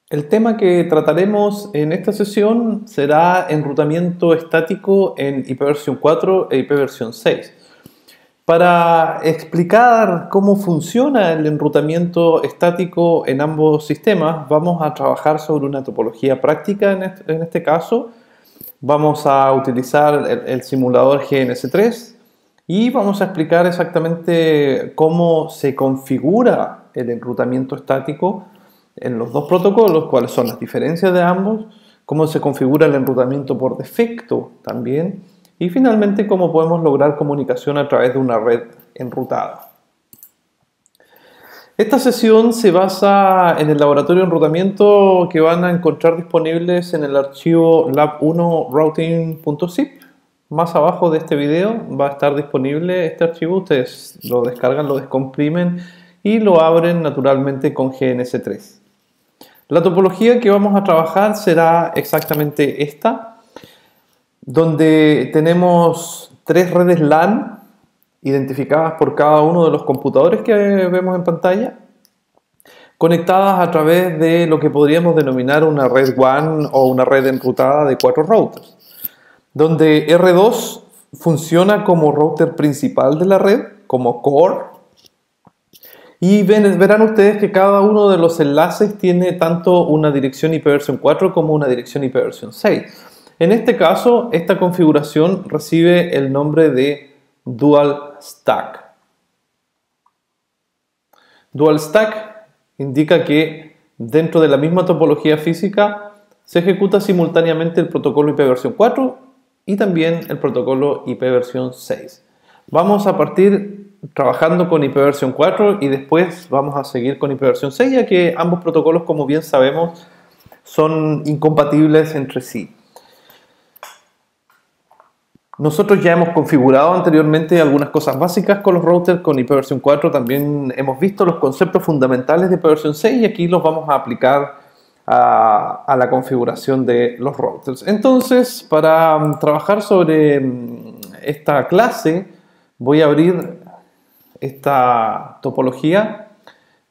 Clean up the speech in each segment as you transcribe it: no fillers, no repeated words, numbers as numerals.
El tema que trataremos en esta sesión será enrutamiento estático en IPv4 4 e IPv6. 6. Para explicar cómo funciona el enrutamiento estático en ambos sistemas, vamos a trabajar sobre una topología práctica en este caso. Vamos a utilizar el simulador GNS3 y vamos a explicar exactamente cómo se configura el enrutamiento estático en los dos protocolos, cuáles son las diferencias de ambos, cómo se configura el enrutamiento por defecto también, y finalmente cómo podemos lograr comunicación a través de una red enrutada. Esta sesión se basa en el laboratorio de enrutamiento que van a encontrar disponibles en el archivo lab1routing.zip. Más abajo de este video va a estar disponible este archivo, ustedes lo descargan, lo descomprimen y lo abren naturalmente con GNS3. La topología que vamos a trabajar será exactamente esta, donde tenemos tres redes LAN identificadas por cada uno de los computadores que vemos en pantalla, conectadas a través de lo que podríamos denominar una red WAN o una red enrutada de 4 routers, donde R2 funciona como router principal de la red, como core. Y verán ustedes que cada uno de los enlaces tiene tanto una dirección IPv4 como una dirección IPv6. En este caso, esta configuración recibe el nombre de Dual Stack. Dual Stack indica que dentro de la misma topología física se ejecuta simultáneamente el protocolo IPv4 y también el protocolo IPv6. Vamos a partir trabajando con IPv4 y después vamos a seguir con IPv6, ya que ambos protocolos, como bien sabemos, son incompatibles entre sí. Nosotros ya hemos configurado anteriormente algunas cosas básicas con los routers con IPv4, también hemos visto los conceptos fundamentales de IPv6 y aquí los vamos a aplicar a la configuración de los routers. Entonces, para trabajar sobre esta clase, voy a abrir esta topología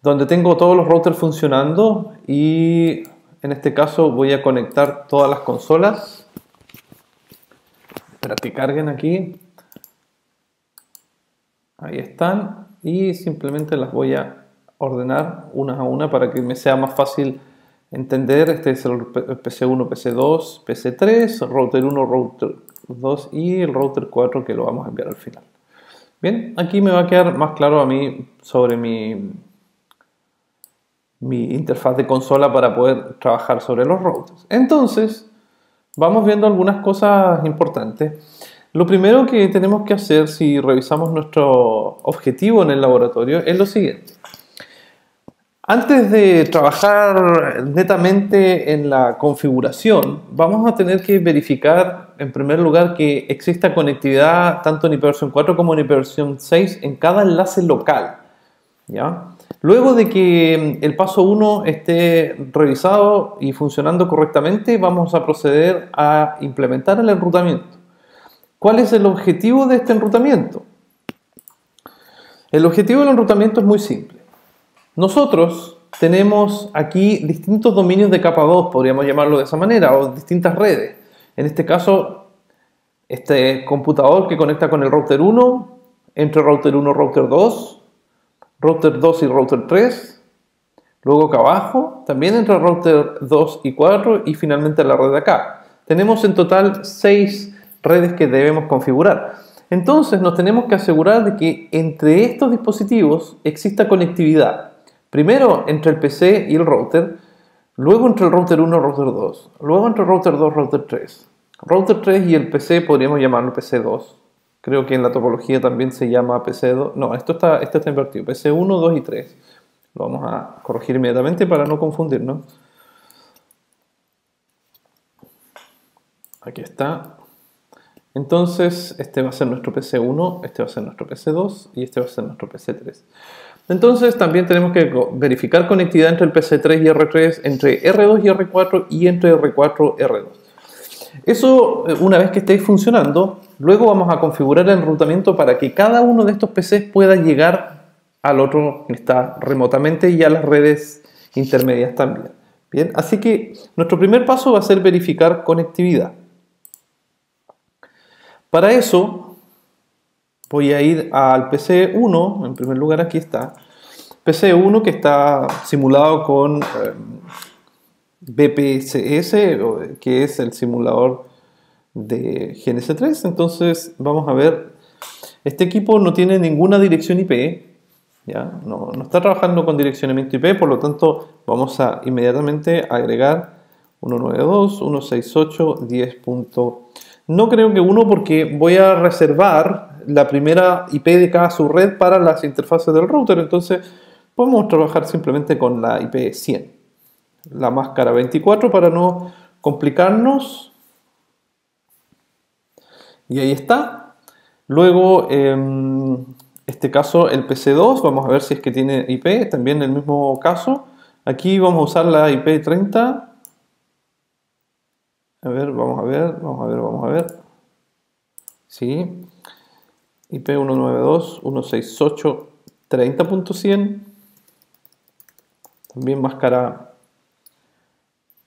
donde tengo todos los routers funcionando y en este caso voy a conectar todas las consolas. Espera que carguen aquí. Ahí están y simplemente las voy a ordenar una a una para que me sea más fácil entender. Este es el PC1, PC2, PC3, router 1, router 2 y el router 4 que lo vamos a enviar al final. Bien, aquí me va a quedar más claro a mí sobre mi interfaz de consola para poder trabajar sobre los routers. Entonces, vamos viendo algunas cosas importantes. Lo primero que tenemos que hacer si revisamos nuestro objetivo en el laboratorio es lo siguiente. Antes de trabajar netamente en la configuración, vamos a tener que verificar en primer lugar que exista conectividad tanto en IPv4 como en IPv6 en cada enlace local, ¿ya? Luego de que el paso 1 esté revisado y funcionando correctamente, vamos a proceder a implementar el enrutamiento. ¿Cuál es el objetivo de este enrutamiento? El objetivo del enrutamiento es muy simple. Nosotros tenemos aquí distintos dominios de capa 2, podríamos llamarlo de esa manera, o distintas redes. En este caso, este computador que conecta con el router 1, entre router 1 y router 2, router 2 y router 3, luego acá abajo, también entre router 2 y 4 y finalmente la red de acá. Tenemos en total 6 redes que debemos configurar. Entonces nos tenemos que asegurar de que entre estos dispositivos exista conectividad. Primero entre el PC y el router, luego entre el router 1 y el router 2, luego entre el router 2 y el router 3. Router 3 y el PC podríamos llamarlo PC2. Creo que en la topología también se llama PC2. No, esto está invertido. PC1, 2 y 3. Lo vamos a corregir inmediatamente para no confundirnos. Aquí está. Entonces, este va a ser nuestro PC1, este va a ser nuestro PC2 y este va a ser nuestro PC3. Entonces, también tenemos que verificar conectividad entre el PC3 y R3, entre R2 y R4 y entre R4 y R2. Eso, una vez que estéis funcionando, luego vamos a configurar el enrutamiento para que cada uno de estos PCs pueda llegar al otro que está remotamente y a las redes intermedias también. Bien, así que nuestro primer paso va a ser verificar conectividad. Para eso voy a ir al PC1, en primer lugar aquí está, PC1 que está simulado con BPCS, que es el simulador de GNS3. Entonces vamos a ver, este equipo no tiene ninguna dirección IP, ¿ya? No está trabajando con direccionamiento IP, por lo tanto vamos a inmediatamente agregar 192.168.10. No creo que 1 porque voy a reservar la primera IP de cada subred para las interfaces del router, entonces podemos trabajar simplemente con la IP 100, la máscara 24 para no complicarnos. Y ahí está. Luego, en este caso, el PC2, vamos a ver si es que tiene IP, también el mismo caso. Aquí vamos a usar la IP 30. A ver, vamos a ver. Sí. IP 192.168.30.100. También máscara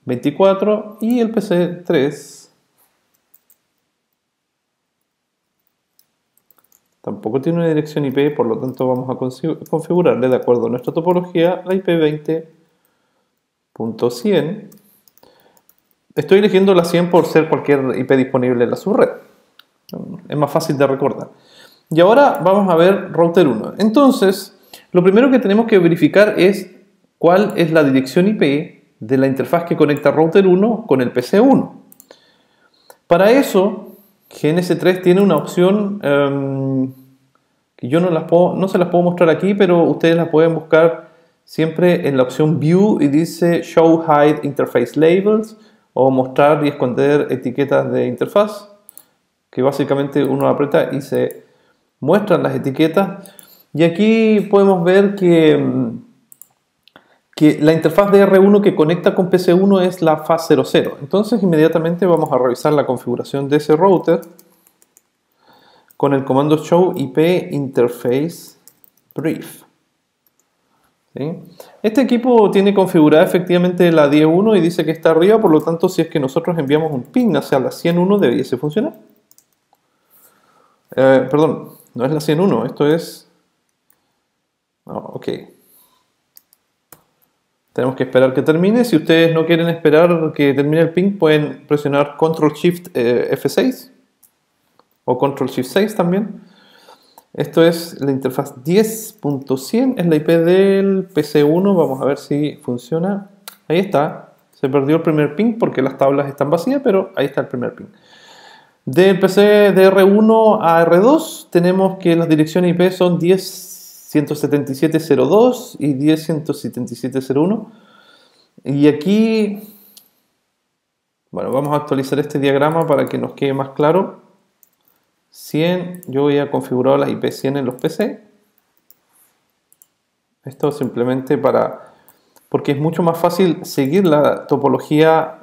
24. Y el PC3 tampoco tiene una dirección IP, por lo tanto vamos a configurarle de acuerdo a nuestra topología la IP 20.100. Estoy eligiendo la 100 por ser cualquier IP disponible en la subred. Es más fácil de recordar. Y ahora vamos a ver router 1. Entonces, lo primero que tenemos que verificar es cuál es la dirección IP de la interfaz que conecta router 1 con el PC1. Para eso, GNS3 tiene una opción que yo no se las puedo mostrar aquí, pero ustedes la pueden buscar siempre en la opción View y dice Show Hide Interface Labels o mostrar y esconder etiquetas de interfaz, que básicamente uno aprieta y se muestran las etiquetas. Y aquí podemos ver que la interfaz de R1 que conecta con PC1 es la faz 00. Entonces inmediatamente vamos a revisar la configuración de ese router con el comando show IP interface brief. ¿Sí? Este equipo tiene configurada efectivamente la 10.1 y dice que está arriba, por lo tanto si es que nosotros enviamos un ping hacia la 100.1 debiese funcionar. Perdón, no es la 100.1, esto es... ok. Tenemos que esperar que termine. Si ustedes no quieren esperar que termine el ping, pueden presionar Ctrl Shift F6 o Ctrl Shift 6 también. Esto es la interfaz 10.100, es la IP del PC1. Vamos a ver si funciona. Ahí está. Se perdió el primer ping porque las tablas están vacías, pero ahí está el primer ping. Del PC de R1 a R2 tenemos que las direcciones IP son 10.177.02 y 10.177.01. Y aquí, bueno, vamos a actualizar este diagrama para que nos quede más claro. 100, yo voy a configurar la IP 100 en los PC. Esto simplemente porque es mucho más fácil seguir la topología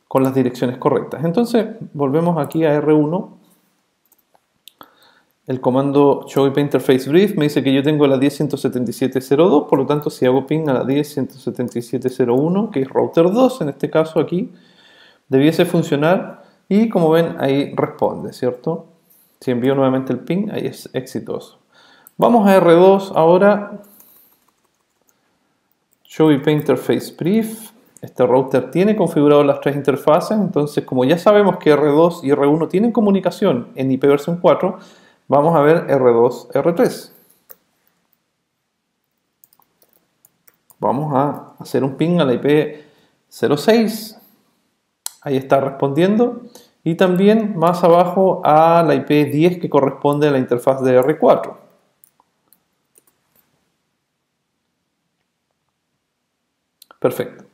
con las direcciones correctas. Entonces, volvemos aquí a R1. El comando show IP interface brief me dice que yo tengo la 10.177.02, por lo tanto si hago ping a la 10.177.01, que es router 2 en este caso aquí, debiese funcionar y como ven ahí responde, ¿cierto? Si envío nuevamente el ping, ahí es exitoso. Vamos a R2 ahora, show IP interface brief. Este router tiene configurado las tres interfaces, entonces como ya sabemos que R2 y R1 tienen comunicación en IP versión 4, vamos a ver R2, R3. Vamos a hacer un ping a la IP 06. Ahí está respondiendo. Y también más abajo a la IP 10 que corresponde a la interfaz de R4. Perfecto.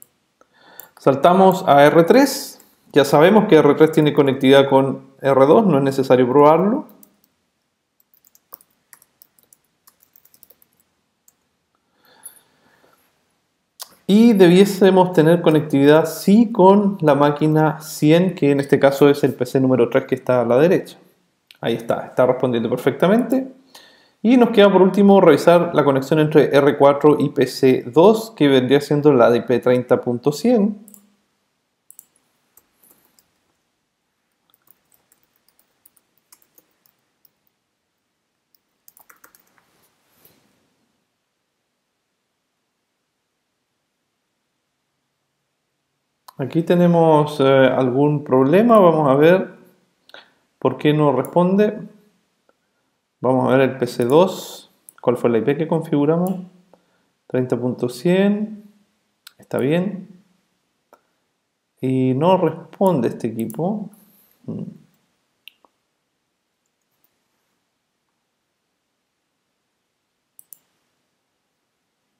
Saltamos a R3. Ya sabemos que R3 tiene conectividad con R2, no es necesario probarlo. Y debiésemos tener conectividad sí con la máquina 100, que en este caso es el PC número 3 que está a la derecha. Ahí está respondiendo perfectamente. Y nos queda por último revisar la conexión entre R4 y PC2, que vendría siendo la de IP 30.100. Aquí tenemos algún problema, vamos a ver por qué no responde. Vamos a ver el PC2, cuál fue la IP que configuramos. 30.100, está bien. Y no responde este equipo.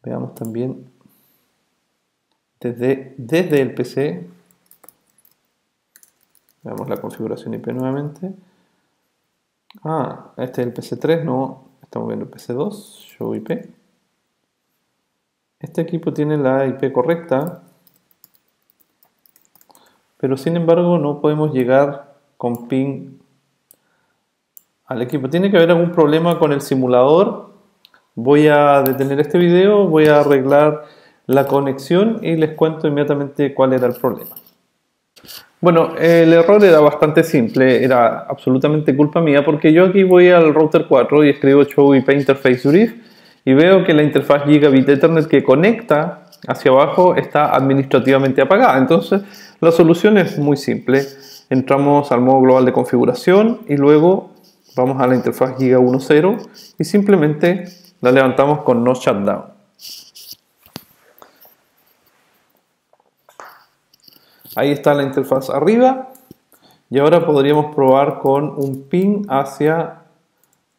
Veamos también desde el PC. Veamos la configuración IP nuevamente. Este es el PC3, no, estamos viendo el PC2, show IP. Este equipo tiene la IP correcta, pero sin embargo no podemos llegar con ping al equipo. Tiene que haber algún problema con el simulador. Voy a detener este video, voy a arreglar la conexión y les cuento inmediatamente cuál era el problema. Bueno, el error era bastante simple, era absolutamente culpa mía, porque yo aquí voy al router 4 y escribo show IP interface brief y veo que la interfaz Gigabit Ethernet que conecta hacia abajo está administrativamente apagada. Entonces la solución es muy simple. Entramos al modo global de configuración y luego vamos a la interfaz Giga 1.0 y simplemente la levantamos con no shutdown. Ahí está la interfaz arriba y ahora podríamos probar con un ping hacia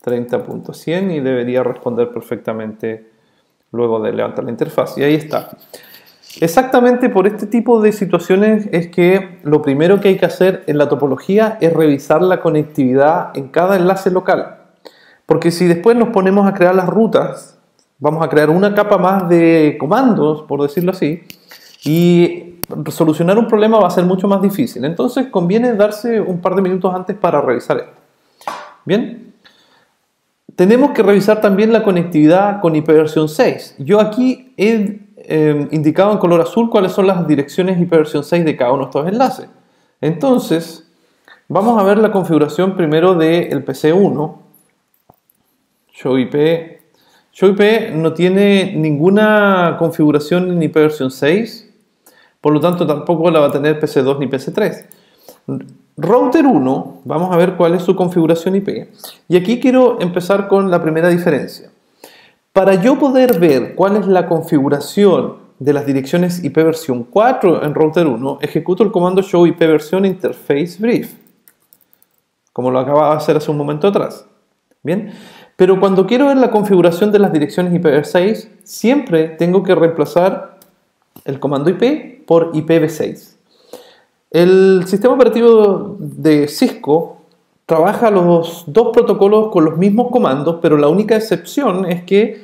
30.100 y debería responder perfectamente luego de levantar la interfaz. Y ahí está. Exactamente por este tipo de situaciones es que lo primero que hay que hacer en la topología es revisar la conectividad en cada enlace local. Porque si después nos ponemos a crear las rutas, vamos a crear una capa más de comandos, por decirlo así, y solucionar un problema va a ser mucho más difícil. Entonces conviene darse un par de minutos antes para revisar esto. Bien, tenemos que revisar también la conectividad con IPv 6. Yo aquí he indicado en color azul cuáles son las direcciones IPv 6 de cada uno de estos enlaces. Entonces vamos a ver la configuración primero del PC1. Show IP. Show IP no tiene ninguna configuración en IPv 6. Por lo tanto, tampoco la va a tener PC2 ni PC3. Router 1, vamos a ver cuál es su configuración IP. Y aquí quiero empezar con la primera diferencia. Para yo poder ver cuál es la configuración de las direcciones IP versión 4 en Router 1, ejecuto el comando show IP versión interface brief, como lo acababa de hacer hace un momento atrás. Bien, pero cuando quiero ver la configuración de las direcciones IPv6, siempre tengo que reemplazar el comando IP por IPv6. El sistema operativo de Cisco trabaja los dos protocolos con los mismos comandos, pero la única excepción es que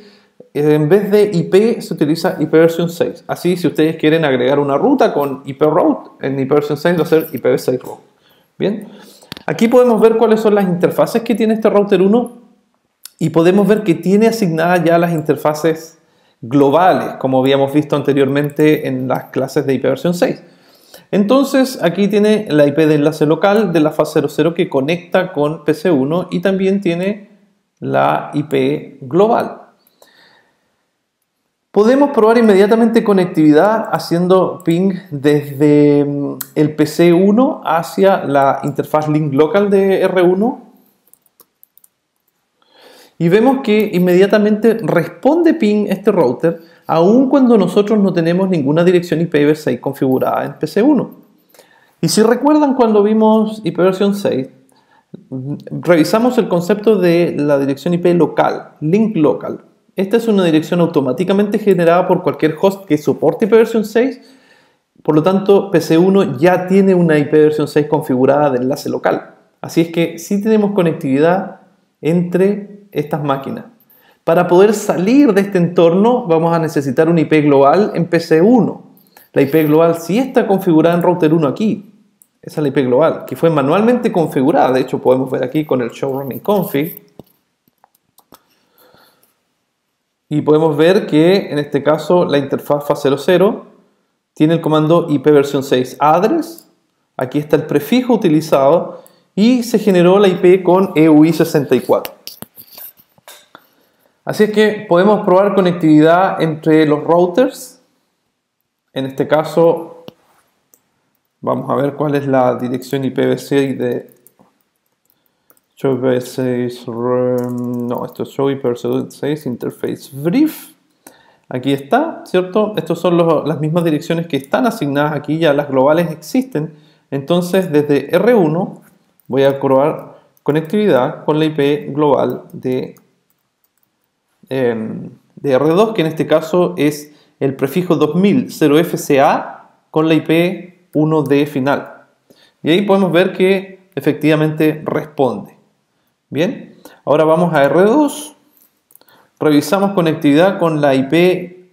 en vez de IP se utiliza IPv 6. Así, si ustedes quieren agregar una ruta con IP route, en IPv 6 va a ser IPv6 route. Bien, aquí podemos ver cuáles son las interfaces que tiene este router 1 y podemos ver que tiene asignadas ya las interfaces globales, como habíamos visto anteriormente en las clases de IPv 6. Entonces aquí tiene la IP de enlace local de la fase 00 que conecta con PC1 y también tiene la IP global. Podemos probar inmediatamente conectividad haciendo ping desde el PC1 hacia la interfaz link local de R1 y vemos que inmediatamente responde ping este router aun cuando nosotros no tenemos ninguna dirección IPv6 configurada en PC1. Y si recuerdan cuando vimos IPv 6, revisamos el concepto de la dirección IP local, link local. Esta es una dirección automáticamente generada por cualquier host que soporte IPv 6. Por lo tanto, PC1 ya tiene una IPv 6 configurada de enlace local. Así es que sí tenemos conectividad entre estas máquinas. Para poder salir de este entorno vamos a necesitar una IP global en PC1. La IP global sí está configurada en Router 1 aquí. Esa es la IP global, que fue manualmente configurada. De hecho, podemos ver aquí con el show running config. Y podemos ver que en este caso la interfaz FAT00 tiene el comando IP versión 6 address. Aquí está el prefijo utilizado y se generó la IP con EUI64. Así es que podemos probar conectividad entre los routers. En este caso vamos a ver cuál es la dirección IPv6 de Show IPv6, no, esto es Show IPv6 Interface Brief. Aquí está, ¿cierto? Estas son las mismas direcciones que están asignadas aquí, ya las globales existen. Entonces, desde R1 voy a probar conectividad con la IP global de R2, que en este caso es el prefijo 2000 0FCA con la IP 1D final. Y ahí podemos ver que efectivamente responde. Bien, ahora vamos a R2, revisamos conectividad con la IP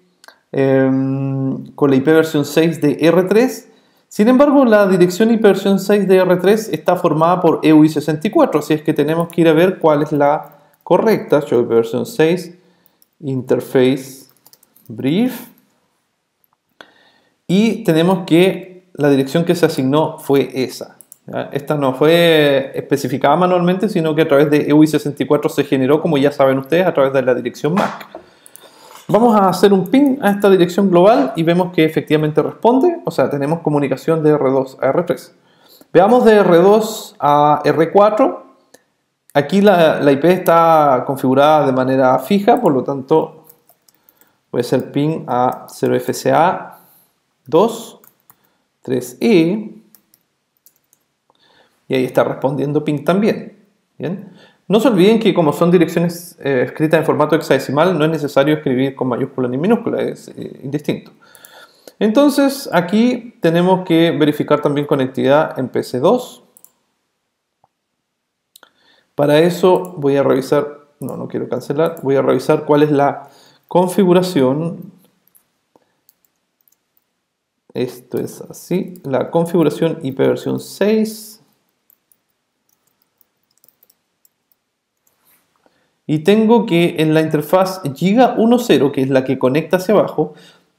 versión 6 de R3. Sin embargo, la dirección IP versión 6 de R3 está formada por EUI64, así es que tenemos que ir a ver cuál es la correcta. Show IP versión 6 Interface Brief, y tenemos que la dirección que se asignó fue esa. Esta no fue especificada manualmente, sino que a través de EUI64 se generó, como ya saben ustedes, a través de la dirección MAC. Vamos a hacer un ping a esta dirección global y vemos que efectivamente responde, o sea, tenemos comunicación de R2 a R3. Veamos de R2 a R4. Aquí la IP está configurada de manera fija, por lo tanto voy a hacer ping a 0FCA 2 3E. Y ahí está respondiendo ping también. ¿Bien? No se olviden que como son direcciones escritas en formato hexadecimal, no es necesario escribir con mayúscula ni minúscula, es indistinto. Entonces aquí tenemos que verificar también conectividad en PC2. Para eso voy a revisar, no quiero cancelar, voy a revisar cuál es la configuración. Esto es así, la configuración IP versión 6. Y tengo que en la interfaz Giga 10, que es la que conecta hacia abajo,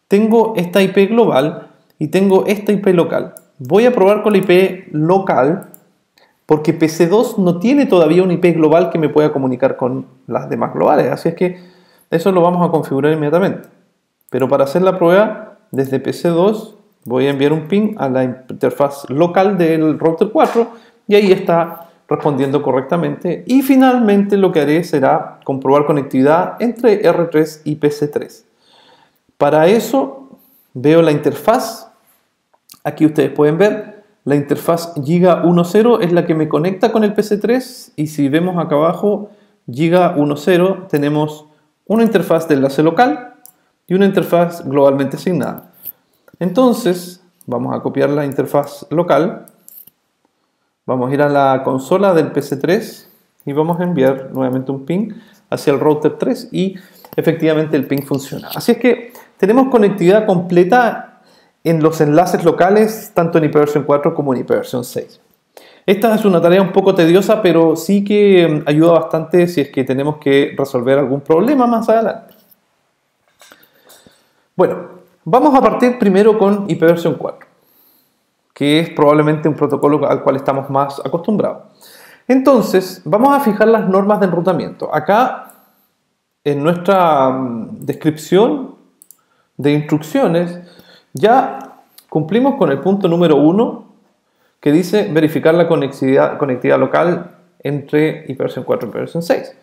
tengo esta IP global y tengo esta IP local. Voy a probar con la IP local porque PC2 no tiene todavía una IP global que me pueda comunicar con las demás globales. Así es que eso lo vamos a configurar inmediatamente. Pero para hacer la prueba, desde PC2 voy a enviar un ping a la interfaz local del router 4 y ahí está respondiendo correctamente, y finalmente lo que haré será comprobar conectividad entre R3 y PC3. Para eso veo la interfaz. Aquí ustedes pueden ver la interfaz Giga 10 es la que me conecta con el PC3, y si vemos acá abajo Giga 10 tenemos una interfaz de enlace local y una interfaz globalmente asignada. Entonces vamos a copiar la interfaz local. Vamos a ir a la consola del PC3 y vamos a enviar nuevamente un ping hacia el router 3 y efectivamente el ping funciona. Así es que tenemos conectividad completa en los enlaces locales, tanto en IPv4 como en IPv6. Esta es una tarea un poco tediosa, pero sí que ayuda bastante si es que tenemos que resolver algún problema más adelante. Bueno, vamos a partir primero con IPv4. Que es probablemente un protocolo al cual estamos más acostumbrados. Entonces, vamos a fijar las normas de enrutamiento. Acá, en nuestra descripción de instrucciones, ya cumplimos con el punto número 1, que dice verificar la conectividad local entre IPv4 y IPv6.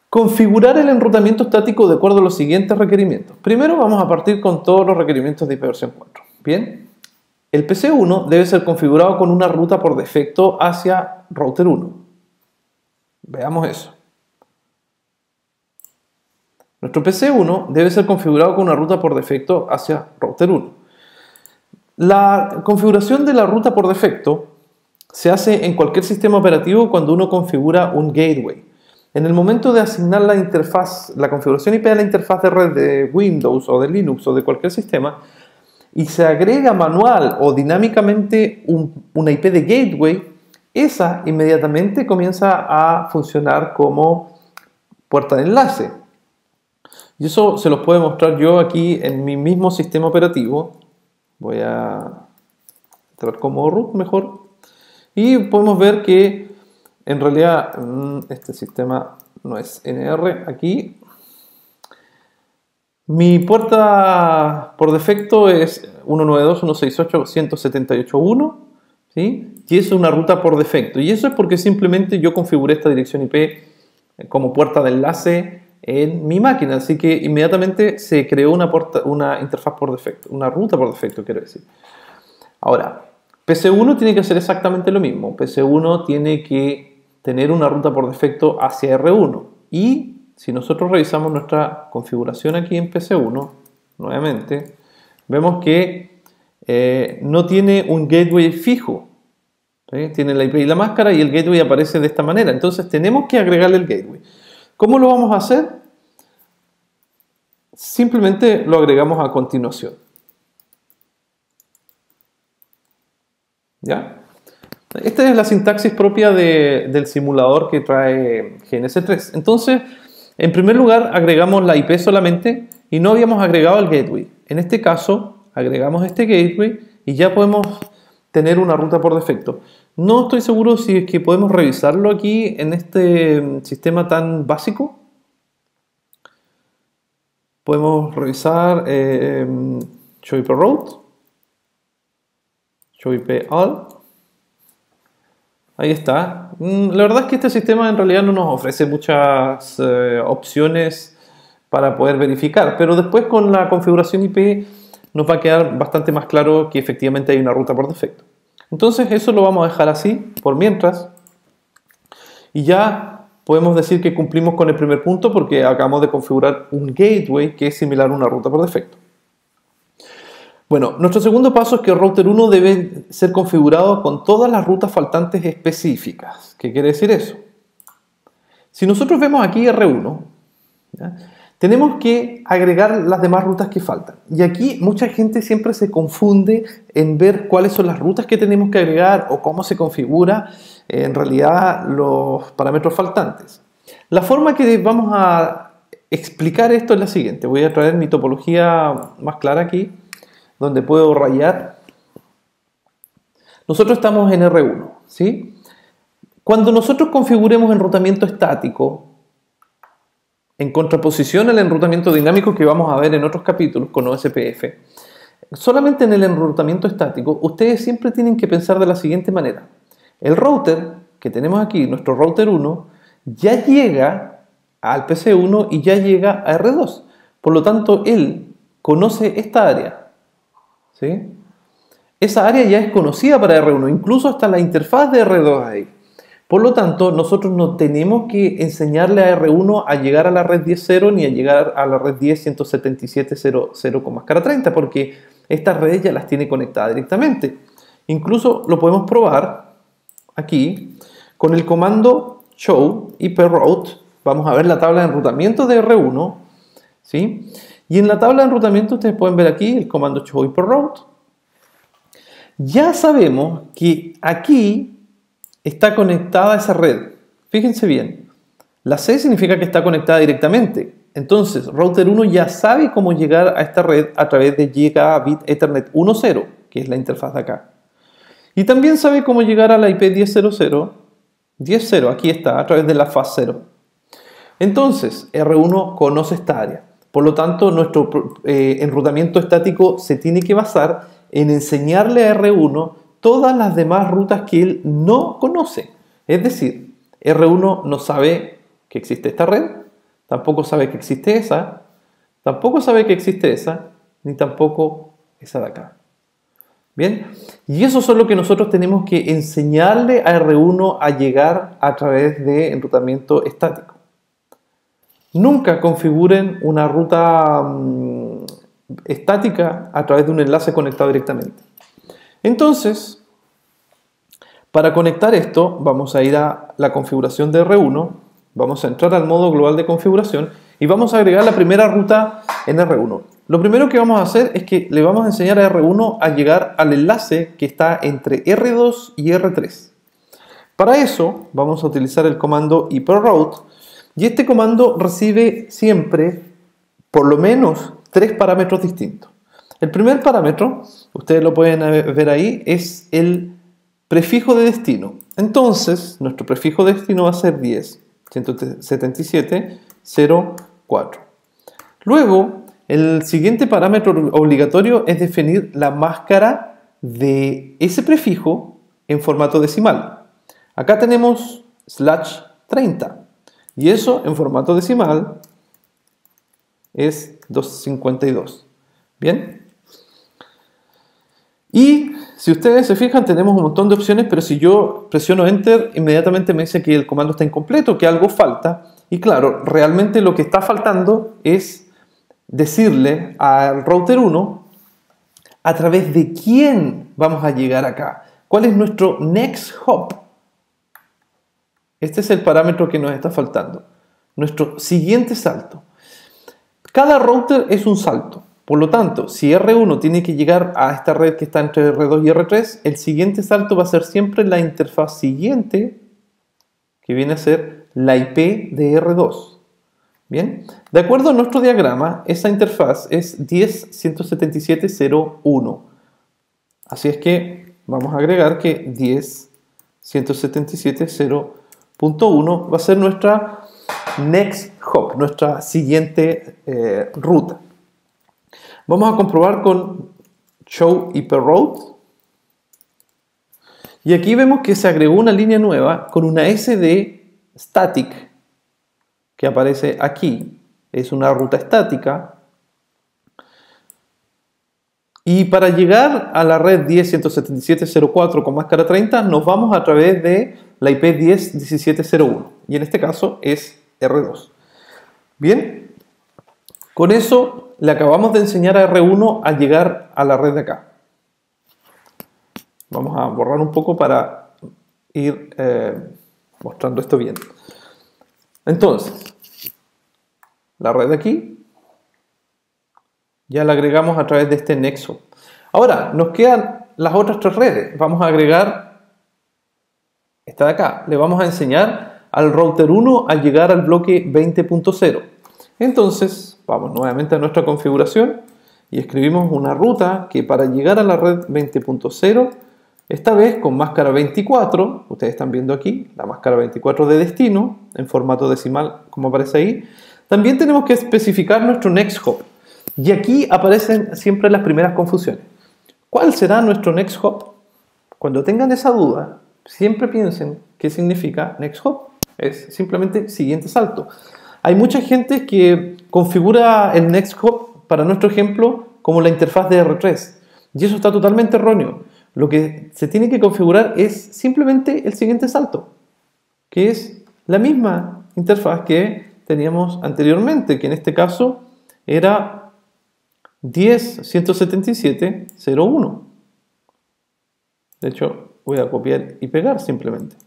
Configurar el enrutamiento estático de acuerdo a los siguientes requerimientos. Primero vamos a partir con todos los requerimientos de IPv4. Bien. El PC1 debe ser configurado con una ruta por defecto hacia router 1. Veamos eso. Nuestro PC1 debe ser configurado con una ruta por defecto hacia router 1. La configuración de la ruta por defecto se hace en cualquier sistema operativo cuando uno configura un gateway. En el momento de asignar la interfaz, la configuración IP a la interfaz de red de Windows o de Linux o de cualquier sistema, y se agrega manual o dinámicamente una IP de gateway, esa inmediatamente comienza a funcionar como puerta de enlace. Y eso se los puedo mostrar yo aquí en mi mismo sistema operativo. Voy a entrar como root mejor. Y podemos ver que en realidad este sistema no es NR aquí. Mi puerta por defecto es 192.168.178.1, ¿sí? Y es una ruta por defecto. Y eso es porque simplemente yo configuré esta dirección IP como puerta de enlace en mi máquina. Así que inmediatamente se creó una interfaz por defecto, una ruta por defecto, quiero decir. Ahora, PC1 tiene que hacer exactamente lo mismo. PC1 tiene que tener una ruta por defecto hacia R1. Y si nosotros revisamos nuestra configuración aquí en PC1, nuevamente, vemos que no tiene un gateway fijo. ¿Sí? Tiene la IP y la máscara y el gateway aparece de esta manera. Entonces tenemos que agregarle el gateway. ¿Cómo lo vamos a hacer? Simplemente lo agregamos a continuación. ¿Ya? Esta es la sintaxis propia del simulador que trae GNS3. Entonces, en primer lugar, agregamos la IP solamente y no habíamos agregado el gateway. En este caso, agregamos este gateway y ya podemos tener una ruta por defecto. No estoy seguro si es que podemos revisarlo aquí en este sistema tan básico. Podemos revisar show IP route, show IP all. Ahí está. La verdad es que este sistema en realidad no nos ofrece muchas opciones para poder verificar, pero después con la configuración IP nos va a quedar bastante más claro que efectivamente hay una ruta por defecto. Entonces eso lo vamos a dejar así por mientras y ya podemos decir que cumplimos con el primer punto porque acabamos de configurar un gateway que es similar a una ruta por defecto. Bueno, nuestro segundo paso es que el router 1 debe ser configurado con todas las rutas faltantes específicas. ¿Qué quiere decir eso? Si nosotros vemos aquí R1, ¿ya? Tenemos que agregar las demás rutas que faltan. Y aquí mucha gente siempre se confunde en ver cuáles son las rutas que tenemos que agregar o cómo se configura en realidad los parámetros faltantes. La forma que vamos a explicar esto es la siguiente. Voy a traer mi topología más clara aquí, donde puedo rayar. Nosotros estamos en R1, ¿sí? Cuando nosotros configuremos enrutamiento estático, en contraposición al enrutamiento dinámico que vamos a ver en otros capítulos con OSPF, solamente en el enrutamiento estático, ustedes siempre tienen que pensar de la siguiente manera. El router que tenemos aquí, nuestro router 1, ya llega al PC1 y ya llega a R2. Por lo tanto, él conoce esta área. ¿Sí? Esa área ya es conocida para R1, incluso hasta la interfaz de R2 ahí. Por lo tanto, nosotros no tenemos que enseñarle a R1 a llegar a la red 10.0 ni a llegar a la red 10.177.0.0 con máscara 30, porque estas redes ya las tiene conectadas directamente. Incluso lo podemos probar aquí con el comando show iproute. Vamos a ver la tabla de enrutamiento de R1, ¿sí? Y en la tabla de enrutamiento ustedes pueden ver aquí el comando show iproute. Ya sabemos que aquí está conectada a esa red. Fíjense bien. La C significa que está conectada directamente. Entonces, router 1 ya sabe cómo llegar a esta red a través de Gigabit Ethernet 1.0, que es la interfaz de acá. Y también sabe cómo llegar a la IP 10.0, aquí está, a través de la faz 0. Entonces, R1 conoce esta área. Por lo tanto, nuestro enrutamiento estático se tiene que basar en enseñarle a R1 todas las demás rutas que él no conoce. Es decir, R1 no sabe que existe esta red, tampoco sabe que existe esa, tampoco sabe que existe esa, ni tampoco esa de acá. ¿Bien? Y eso es lo que nosotros tenemos que enseñarle a R1 a llegar a través de enrutamiento estático. Nunca configuren una ruta estática a través de un enlace conectado directamente. Entonces, para conectar esto, vamos a ir a la configuración de R1, vamos a entrar al modo global de configuración y vamos a agregar la primera ruta en R1. Lo primero que vamos a hacer es que le vamos a enseñar a R1 a llegar al enlace que está entre R2 y R3. Para eso, vamos a utilizar el comando iproute y este comando recibe siempre por lo menos 3 parámetros distintos. El primer parámetro, ustedes lo pueden ver ahí, es el prefijo de destino. Entonces, nuestro prefijo de destino va a ser 10.177.0.4. Luego, el siguiente parámetro obligatorio es definir la máscara de ese prefijo en formato decimal. Acá tenemos /30 y eso en formato decimal es 252. ¿Bien? Y si ustedes se fijan, tenemos un montón de opciones, pero si yo presiono Enter, inmediatamente me dice que el comando está incompleto, que algo falta. Y claro, realmente lo que está faltando es decirle al router 1 a través de quién vamos a llegar acá. ¿Cuál es nuestro next hop? Este es el parámetro que nos está faltando. Nuestro siguiente salto. Cada router es un salto. Por lo tanto, si R1 tiene que llegar a esta red que está entre R2 y R3, el siguiente salto va a ser siempre la interfaz siguiente, que viene a ser la IP de R2. Bien, de acuerdo a nuestro diagrama, esa interfaz es 10.177.0.1. Así es que vamos a agregar que 10.177.0.1 va a ser nuestra next hop, nuestra siguiente ruta. Vamos a comprobar con show IP route. Y aquí vemos que se agregó una línea nueva con una SD static que aparece aquí. Es una ruta estática. Y para llegar a la red 10.177.0.4 con máscara 30 nos vamos a través de la IP 10.17.0.1 y en este caso es R2. Bien, con eso le acabamos de enseñar a R1 a llegar a la red de acá. Vamos a borrar un poco para ir mostrando esto bien. Entonces, la red de aquí ya la agregamos a través de este nexo. Ahora, nos quedan las otras 3 redes. Vamos a agregar esta de acá. Le vamos a enseñar al router 1 a llegar al bloque 20.0. Entonces, vamos nuevamente a nuestra configuración y escribimos una ruta que para llegar a la red 20.0, esta vez con máscara 24, ustedes están viendo aquí la máscara 24 de destino, en formato decimal como aparece ahí, también tenemos que especificar nuestro next hop. Y aquí aparecen siempre las primeras confusiones. ¿Cuál será nuestro next hop? Cuando tengan esa duda, siempre piensen qué significa next hop. Es simplemente siguiente salto. Hay mucha gente que configura el next hop, para nuestro ejemplo, como la interfaz de R3. Y eso está totalmente erróneo. Lo que se tiene que configurar es simplemente el siguiente salto, que es la misma interfaz que teníamos anteriormente, que en este caso era 10.177.0.1. De hecho, voy a copiar y pegar simplemente.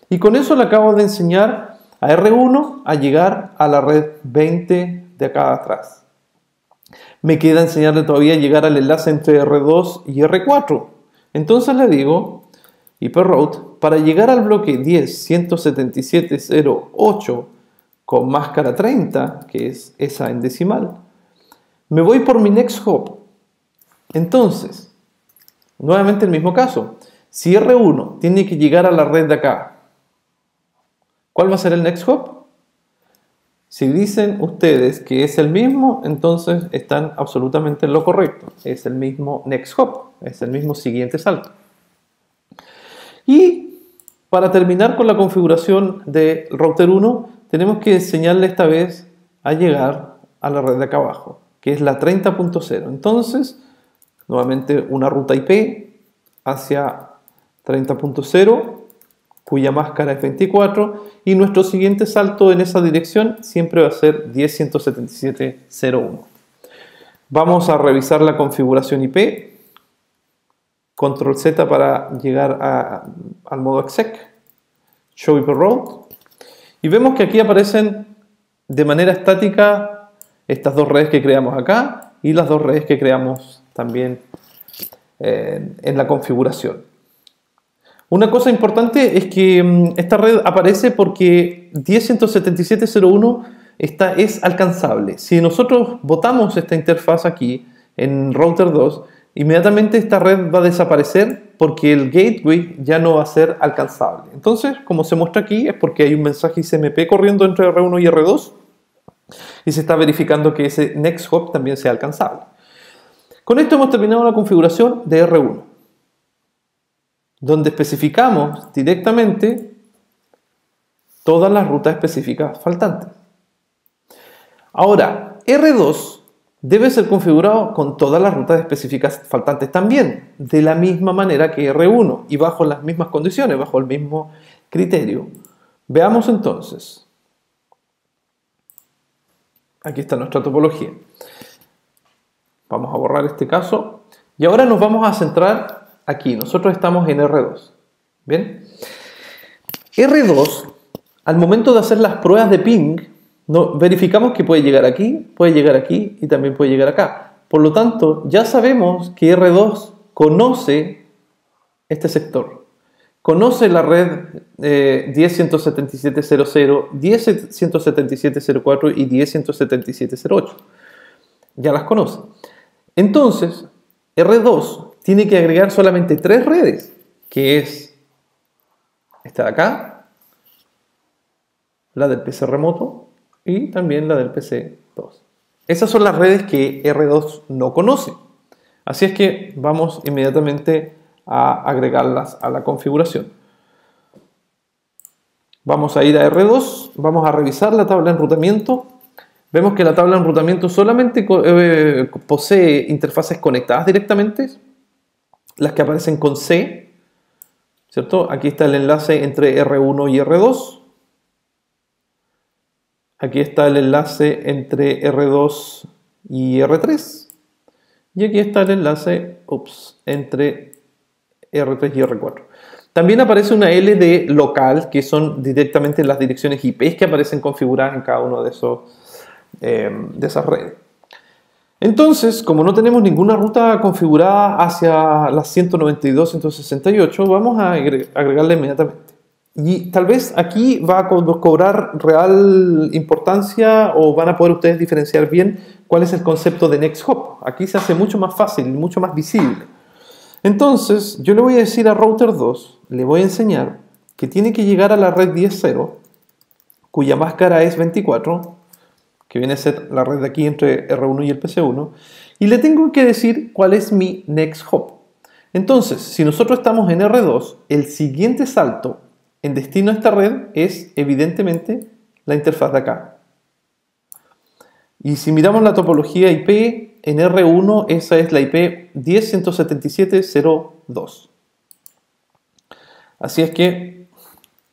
Y con eso le acabo de enseñar a R1 a llegar a la red 20 de acá atrás. Me queda enseñarle todavía a llegar al enlace entre R2 y R4. Entonces le digo IP route para llegar al bloque 10.177.0.8 con máscara 30, que es esa en decimal. Me voy por mi next hop. Entonces, nuevamente el mismo caso. Si R1 tiene que llegar a la red de acá, ¿cuál va a ser el next hop? Si dicen ustedes que es el mismo, entonces están absolutamente en lo correcto. Es el mismo next hop, es el mismo siguiente salto. Y para terminar con la configuración del router 1, tenemos que enseñarle esta vez a llegar a la red de acá abajo, que es la 30.0. Entonces, nuevamente una ruta IP hacia 30.0, cuya máscara es 24, y nuestro siguiente salto en esa dirección siempre va a ser 10.177.0.1. Vamos a revisar la configuración IP, control Z para llegar al modo exec, show IP route, y vemos que aquí aparecen de manera estática estas 2 redes que creamos acá y las 2 redes que creamos también en la configuración. Una cosa importante es que esta red aparece porque 10.177.0.1 esta es alcanzable. Si nosotros botamos esta interfaz aquí en router 2, inmediatamente esta red va a desaparecer porque el gateway ya no va a ser alcanzable. Entonces, como se muestra aquí, es porque hay un mensaje ICMP corriendo entre R1 y R2 y se está verificando que ese next hop también sea alcanzable. Con esto hemos terminado la configuración de R1, donde especificamos directamente todas las rutas específicas faltantes. Ahora, R2 debe ser configurado con todas las rutas específicas faltantes también, de la misma manera que R1 y bajo las mismas condiciones, bajo el mismo criterio. Veamos entonces. Aquí está nuestra topología. Vamos a borrar este caso. Y ahora nos vamos a centrar aquí. Nosotros estamos en R2. ¿Bien? R2, al momento de hacer las pruebas de ping, verificamos que puede llegar aquí y también puede llegar acá. Por lo tanto, ya sabemos que R2 conoce este sector. Conoce la red 10.177.00, 10.177.04 y 10.177.08. Ya las conoce. Entonces, R2 tiene que agregar solamente 3 redes, que es esta de acá, la del PC remoto y también la del PC2. Esas son las redes que R2 no conoce. Así es que vamos inmediatamente a agregarlas a la configuración. Vamos a ir a R2, vamos a revisar la tabla de enrutamiento. Vemos que la tabla de enrutamiento solamente posee interfaces conectadas directamente, las que aparecen con C, ¿cierto? Aquí está el enlace entre R1 y R2. Aquí está el enlace entre R2 y R3. Y aquí está el enlace entre R3 y R4. También aparece una LD local, que son directamente las direcciones IP que aparecen configuradas en cada uno de esas redes. Entonces, como no tenemos ninguna ruta configurada hacia las 192.168, vamos a agregarla inmediatamente. Y tal vez aquí va a cobrar real importancia o van a poder ustedes diferenciar bien cuál es el concepto de Next Hop. Aquí se hace mucho más fácil, mucho más visible. Entonces, yo le voy a decir a Router 2, le voy a enseñar que tiene que llegar a la red 10.0, cuya máscara es 24, que viene a ser la red de aquí entre R1 y el PC1, y le tengo que decir cuál es mi Next Hop. Entonces, si nosotros estamos en R2, el siguiente salto en destino a esta red es evidentemente la interfaz de acá. Y si miramos la topología IP, en R1 esa es la IP 10.177.02. Así es que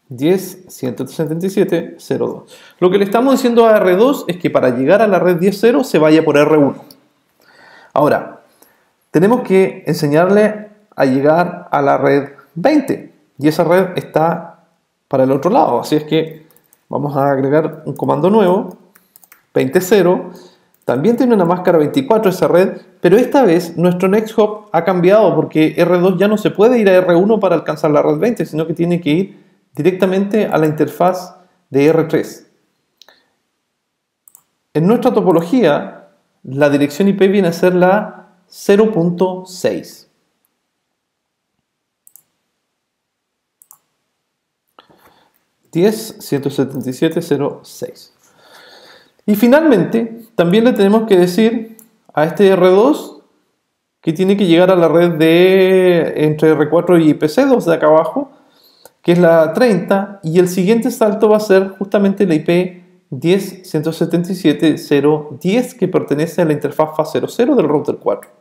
10.177.02. Lo que le estamos diciendo a R2 es que para llegar a la red 10.0 se vaya por R1. Ahora, tenemos que enseñarle a llegar a la red 20. Y esa red está para el otro lado. Así es que vamos a agregar un comando nuevo, 20.0. También tiene una máscara 24 esa red, pero esta vez nuestro Next Hop ha cambiado porque R2 ya no se puede ir a R1 para alcanzar la red 20, sino que tiene que ir directamente a la interfaz de R3. En nuestra topología, la dirección IP viene a ser la 0.6. .177.06. Y finalmente, también le tenemos que decir a este R2 que tiene que llegar a la red de entre R4 y PC2 de acá abajo, que es la 30, y el siguiente salto va a ser justamente la IP 10.177.0.10, que pertenece a la interfaz fase 00 del router 4.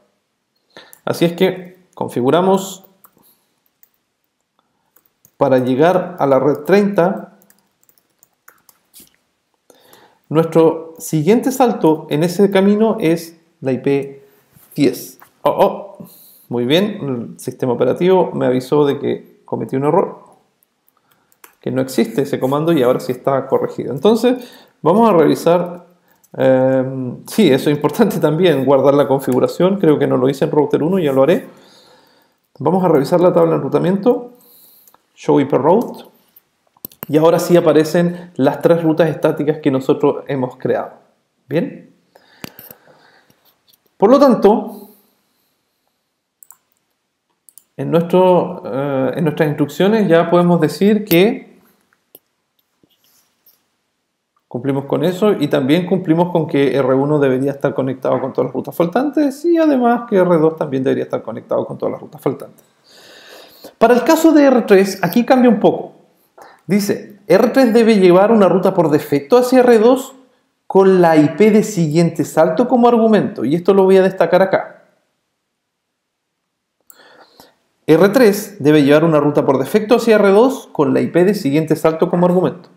Así es que configuramos para llegar a la red 30. Nuestro siguiente salto en ese camino es la IP 10. Muy bien, el sistema operativo me avisó de que cometí un error, que no existe ese comando y ahora sí está corregido. Entonces, vamos a revisar. Sí, eso es importante también, guardar la configuración. Creo que no lo hice en router 1, ya lo haré. Vamos a revisar la tabla de enrutamiento. Show IP route. Y ahora sí aparecen las 3 rutas estáticas que nosotros hemos creado. ¿Bien? Por lo tanto, en nuestras instrucciones ya podemos decir que cumplimos con eso y también cumplimos con que R1 debería estar conectado con todas las rutas faltantes y además que R2 también debería estar conectado con todas las rutas faltantes. Para el caso de R3, aquí cambia un poco. Dice, R3 debe llevar una ruta por defecto hacia R2 con la IP de siguiente salto como argumento. Y esto lo voy a destacar acá. R3 debe llevar una ruta por defecto hacia R2 con la IP de siguiente salto como argumento.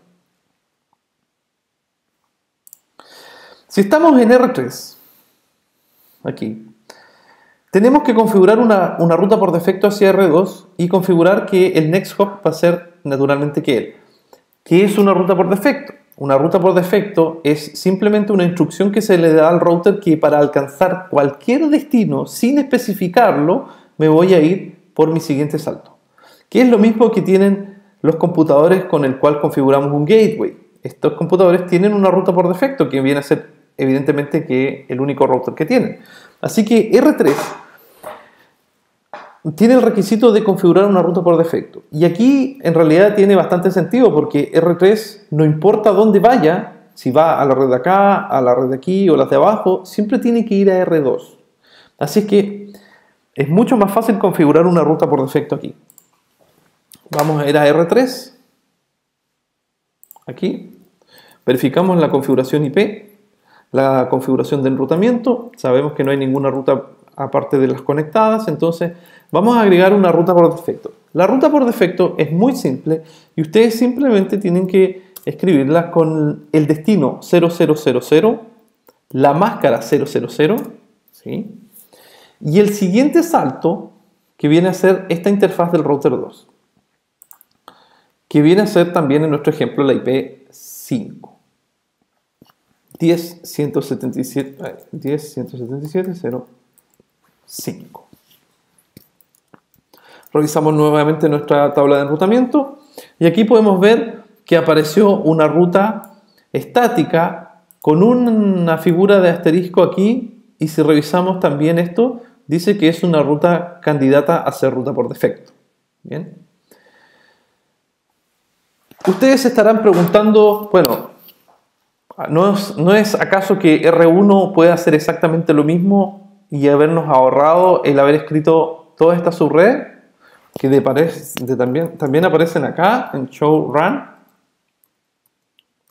Si estamos en R3, aquí, tenemos que configurar una ruta por defecto hacia R2 y configurar que el next hop va a ser naturalmente ¿qué es una ruta por defecto? Una ruta por defecto es simplemente una instrucción que se le da al router que para alcanzar cualquier destino sin especificarlo me voy a ir por mi siguiente salto. Que es lo mismo que tienen los computadores con el cual configuramos un gateway. Estos computadores tienen una ruta por defecto que viene a ser evidentemente que el único router que tienen. Así que R3 tiene el requisito de configurar una ruta por defecto. Y aquí en realidad tiene bastante sentido porque R3 no importa dónde vaya, si va a la red de acá, a la red de aquí o las de abajo, siempre tiene que ir a R2. Así que es mucho más fácil configurar una ruta por defecto aquí. Vamos a ir a R3. Aquí. Verificamos la configuración IP, la configuración de enrutamiento. Sabemos que no hay ninguna ruta aparte de las conectadas, entonces vamos a agregar una ruta por defecto. La ruta por defecto es muy simple y ustedes simplemente tienen que escribirla con el destino 0000, la máscara 000, ¿sí? Y el siguiente salto que viene a ser esta interfaz del router 2, que viene a ser también en nuestro ejemplo la IP 5. 10.177.0.5. Revisamos nuevamente nuestra tabla de enrutamiento y aquí podemos ver que apareció una ruta estática con una figura de asterisco aquí y si revisamos también esto dice que es una ruta candidata a ser ruta por defecto. Bien. Ustedes se estarán preguntando, bueno, ¿no es acaso que R1 puede hacer exactamente lo mismo y habernos ahorrado el haber escrito toda esta subred? Que también aparecen acá en show run.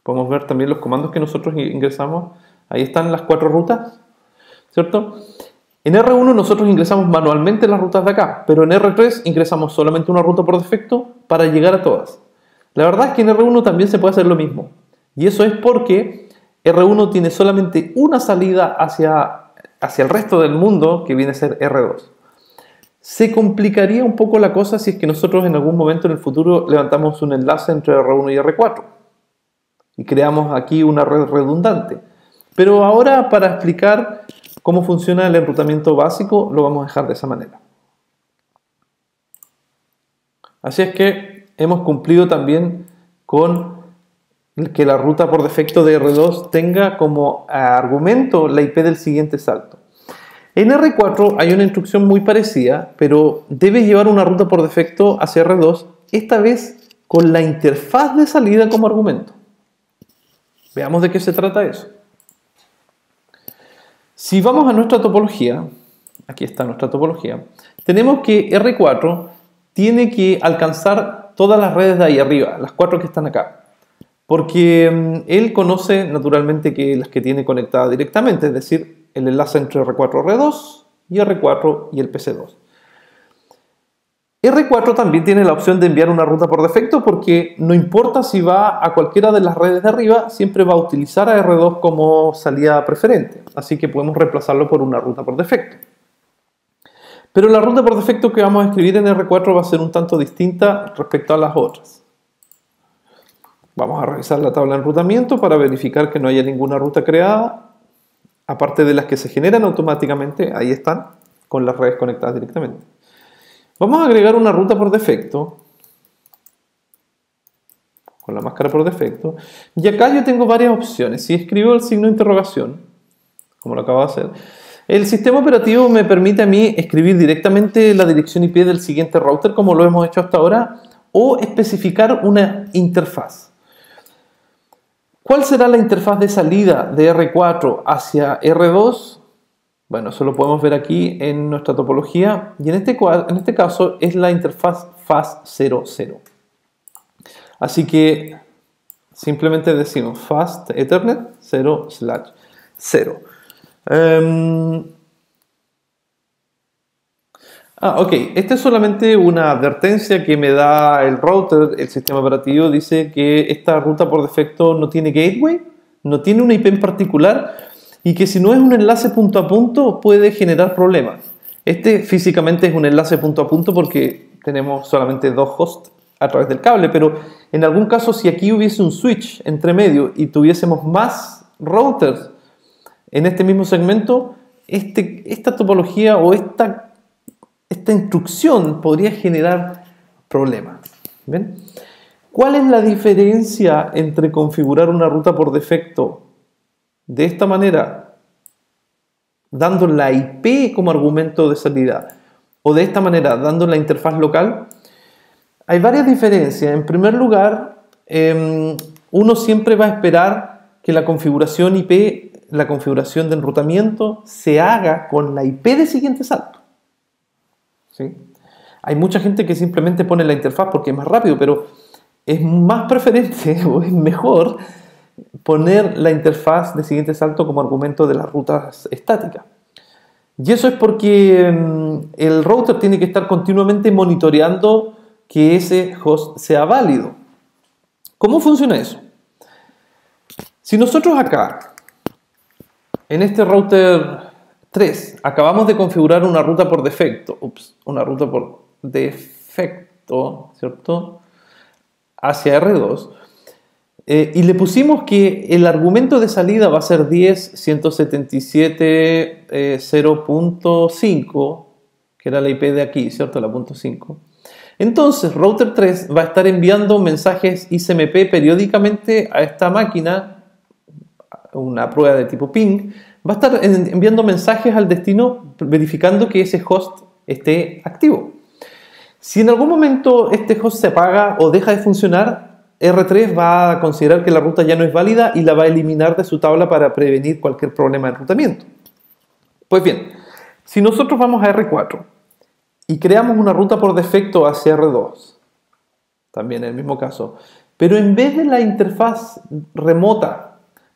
Podemos ver también los comandos que nosotros ingresamos. Ahí están las 4 rutas, ¿cierto? En R1 nosotros ingresamos manualmente las rutas de acá, pero en R3 ingresamos solamente una ruta por defecto para llegar a todas. La verdad es que en R1 también se puede hacer lo mismo. Y eso es porque R1 tiene solamente una salida hacia el resto del mundo, que viene a ser R2. Se complicaría un poco la cosa si es que nosotros en algún momento en el futuro levantamos un enlace entre R1 y R4 y creamos aquí una red redundante. Pero ahora, para explicar cómo funciona el enrutamiento básico, lo vamos a dejar de esa manera. Así es que hemos cumplido también con que la ruta por defecto de R2 tenga como argumento la IP del siguiente salto. En R4 hay una instrucción muy parecida, pero debe llevar una ruta por defecto hacia R2, esta vez con la interfaz de salida como argumento. Veamos de qué se trata eso. Si vamos a nuestra topología, aquí está nuestra topología, tenemos que R4 tiene que alcanzar todas las redes de ahí arriba, las 4 que están acá. Porque él conoce naturalmente que las que tiene conectadas directamente, es decir, el enlace entre R4 y R2 y R4 y el PC2. R4 también tiene la opción de enviar una ruta por defecto porque no importa si va a cualquiera de las redes de arriba, siempre va a utilizar a R2 como salida preferente. Así que podemos reemplazarlo por una ruta por defecto. Pero la ruta por defecto que vamos a escribir en R4 va a ser un tanto distinta respecto a las otras. Vamos a revisar la tabla de enrutamiento para verificar que no haya ninguna ruta creada, aparte de las que se generan automáticamente, ahí están, con las redes conectadas directamente. Vamos a agregar una ruta por defecto con la máscara por defecto. Y acá yo tengo varias opciones. Si escribo el signo de interrogación, como lo acabo de hacer, el sistema operativo me permite a mí escribir directamente la dirección IP del siguiente router, como lo hemos hecho hasta ahora, o especificar una interfaz. ¿Cuál será la interfaz de salida de R4 hacia R2? Bueno, eso lo podemos ver aquí en nuestra topología, y en este caso es la interfaz FAS00. Así que simplemente decimos fast Ethernet 0/0. Ok, esta es solamente una advertencia que me da el router. El sistema operativo dice que esta ruta por defecto no tiene gateway, no tiene una IP en particular, y que si no es un enlace punto a punto puede generar problemas. Este físicamente es un enlace punto a punto porque tenemos solamente dos hosts a través del cable, pero en algún caso si aquí hubiese un switch entre medio y tuviésemos más routers en este mismo segmento, esta topología o esta instrucción podría generar problemas. ¿Ven? ¿Cuál es la diferencia entre configurar una ruta por defecto de esta manera, dando la IP como argumento de salida, o de esta manera, dando la interfaz local? Hay varias diferencias. En primer lugar, uno siempre va a esperar que la configuración IP, la configuración de enrutamiento, se haga con la IP de siguiente salto. ¿Sí? Hay mucha gente que simplemente pone la interfaz porque es más rápido, pero es más preferente o es mejor poner la interfaz de siguiente salto como argumento de las rutas estáticas. Y eso es porque el router tiene que estar continuamente monitoreando que ese host sea válido. ¿Cómo funciona eso? Si nosotros acá, en este router 3, acabamos de configurar una ruta por defecto, ¿cierto? Hacia R2, y le pusimos que el argumento de salida va a ser 10.177.0.5, que era la IP de aquí, ¿cierto? La punto .5. Entonces, router 3 va a estar enviando mensajes ICMP periódicamente a esta máquina, una prueba de tipo ping, va a estar enviando mensajes al destino verificando que ese host esté activo. Si en algún momento este host se apaga o deja de funcionar, R3 va a considerar que la ruta ya no es válida y la va a eliminar de su tabla para prevenir cualquier problema de enrutamiento. Pues bien, si nosotros vamos a R4 y creamos una ruta por defecto hacia R2, también en el mismo caso, pero en vez de la interfaz remota,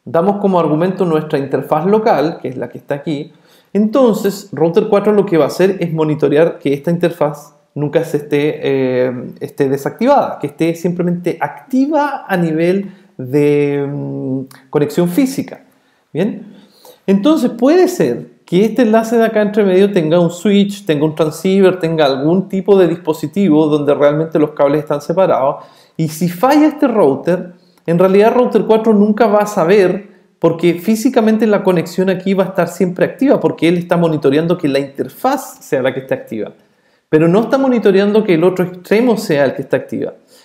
damos como argumento nuestra interfaz local, que es la que está aquí, entonces Router 4 lo que va a hacer es monitorear que esta interfaz nunca se esté desactivada, que esté simplemente activa a nivel de conexión física. ¿Bien? Entonces puede ser que este enlace de acá entre medio tenga un switch, tenga un transceiver, tenga algún tipo de dispositivo donde realmente los cables están separados, y si falla este router, en realidad Router 4 nunca va a saber, porque físicamente la conexión aquí va a estar siempre activa, porque él está monitoreando que la interfaz sea la que esté activa, pero no está monitoreando que el otro extremo sea el que está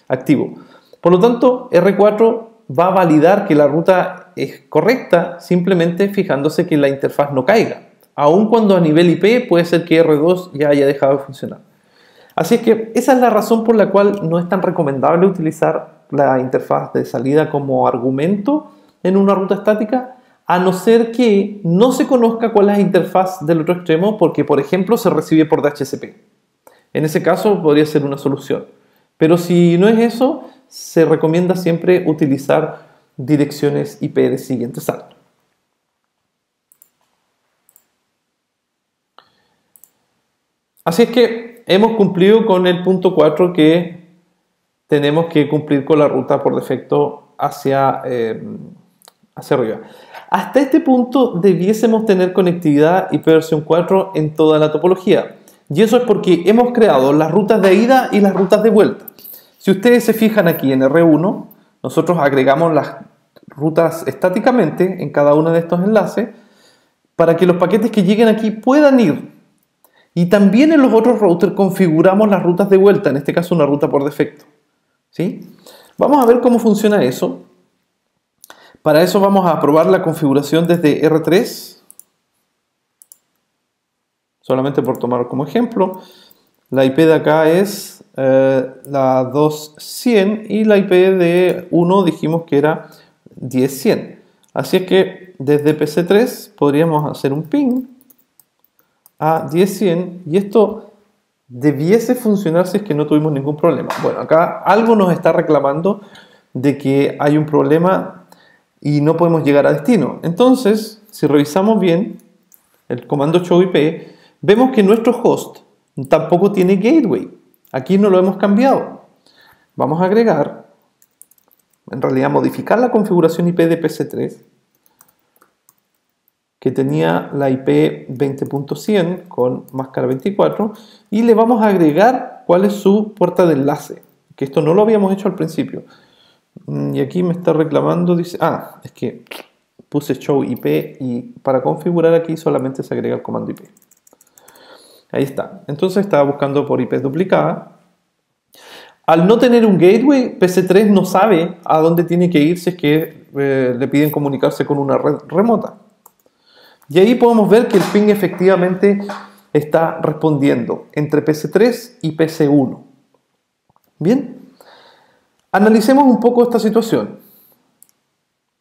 activo. Por lo tanto, R4 va a validar que la ruta es correcta simplemente fijándose que la interfaz no caiga, aun cuando a nivel IP puede ser que R2 ya haya dejado de funcionar. Así es que esa es la razón por la cual no es tan recomendable utilizar la interfaz de salida como argumento en una ruta estática, a no ser que no se conozca cuál es la interfaz del otro extremo, porque por ejemplo se recibe por DHCP. En ese caso podría ser una solución. Pero si no es eso, se recomienda siempre utilizar direcciones IP de siguiente salto. Así es que hemos cumplido con el punto 4, que tenemos que cumplir con la ruta por defecto hacia arriba. Hasta este punto debiésemos tener conectividad IP versión 4 en toda la topología. Y eso es porque hemos creado las rutas de ida y las rutas de vuelta. Si ustedes se fijan aquí en R1, nosotros agregamos las rutas estáticamente en cada uno de estos enlaces para que los paquetes que lleguen aquí puedan ir. Y también en los otros routers configuramos las rutas de vuelta, en este caso una ruta por defecto. ¿Sí? Vamos a ver cómo funciona eso. Para eso vamos a probar la configuración desde R3. Solamente por tomar como ejemplo. La IP de acá es la 2100 y la IP de 1 dijimos que era 10100. Así es que desde PC3 podríamos hacer un ping a 10100 y esto debiese funcionar si es que no tuvimos ningún problema. Bueno, acá algo nos está reclamando de que hay un problema y no podemos llegar a destino. Entonces, si revisamos bien el comando show IP, vemos que nuestro host tampoco tiene gateway. Aquí no lo hemos cambiado. Vamos a agregar, en realidad modificar la configuración IP de PC3, que tenía la IP 20.100 con máscara 24, y le vamos a agregar cuál es su puerta de enlace, que esto no lo habíamos hecho al principio. Y aquí me está reclamando, dice, es que puse show IP y para configurar aquí solamente se agrega el comando IP. Ahí está. Entonces estaba buscando por IP duplicada. Al no tener un gateway, PC3 no sabe a dónde tiene que ir si es que le piden comunicarse con una red remota. Y ahí podemos ver que el ping efectivamente está respondiendo entre PC3 y PC1. Bien, analicemos un poco esta situación.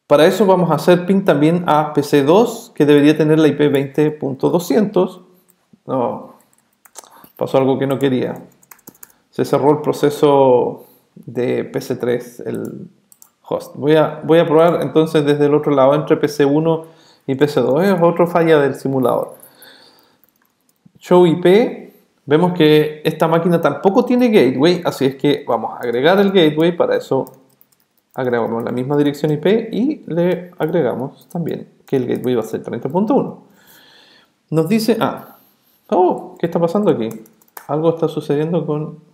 Para eso vamos a hacer ping también a PC2, que debería tener la IP 20.200. No, pasó algo que no quería. Se cerró el proceso de PC3, el host. Voy a probar entonces desde el otro lado, entre PC1 y PC2. Es otra falla del simulador. Show IP. Vemos que esta máquina tampoco tiene gateway, así es que vamos a agregar el gateway. Para eso agregamos la misma dirección IP y le agregamos también que el gateway va a ser 30.1. Nos dice, ¿qué está pasando aquí? Algo está sucediendo con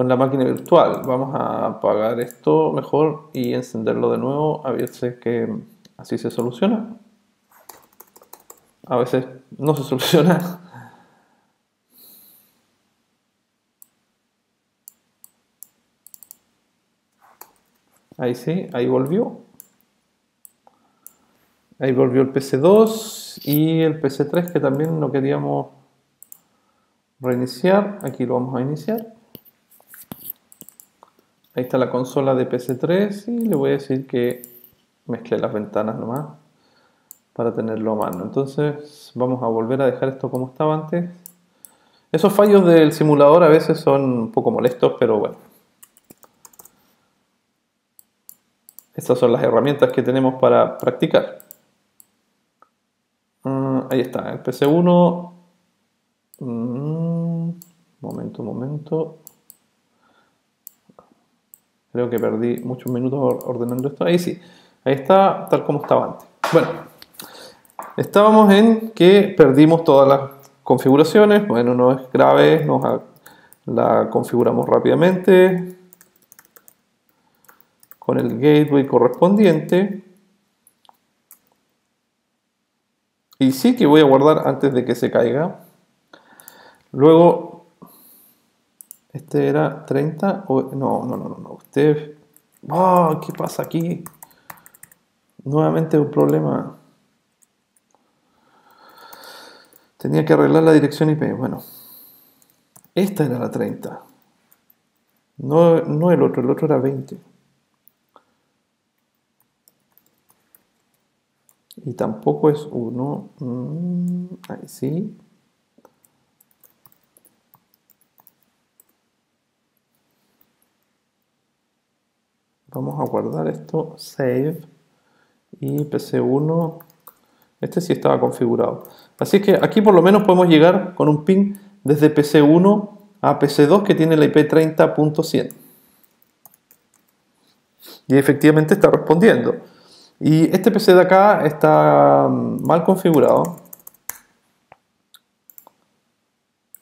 la máquina virtual. Vamos a apagar esto mejor y encenderlo de nuevo, a ver si es que así se soluciona. A veces no se soluciona. Ahí sí, ahí volvió. Ahí volvió el PC2 y el PC3 que también no queríamos reiniciar. Aquí lo vamos a iniciar. Ahí está la consola de PC3 y le voy a decir que mezcle las ventanas nomás para tenerlo a mano. Entonces vamos a volver a dejar esto como estaba antes. Esos fallos del simulador a veces son un poco molestos, pero bueno. Estas son las herramientas que tenemos para practicar. Ahí está, el PC1. Momento. Creo que perdí muchos minutos ordenando esto. Ahí sí, ahí está tal como estaba antes. Bueno, estábamos en que perdimos todas las configuraciones. Bueno, no es grave, la configuramos rápidamente con el gateway correspondiente. Y sí que voy a guardar antes de que se caiga. Luego, este era 30. No. Usted. ¿Qué pasa aquí? Nuevamente un problema. Tenía que arreglar la dirección IP. Bueno, esta era la 30. No el otro era 20. Y tampoco es 1. Ahí sí. Vamos a guardar esto. Save. Y PC1. Este sí estaba configurado. Así que aquí por lo menos podemos llegar con un ping desde PC1 a PC2 que tiene la IP 30.100. Y efectivamente está respondiendo. Y este PC de acá está mal configurado.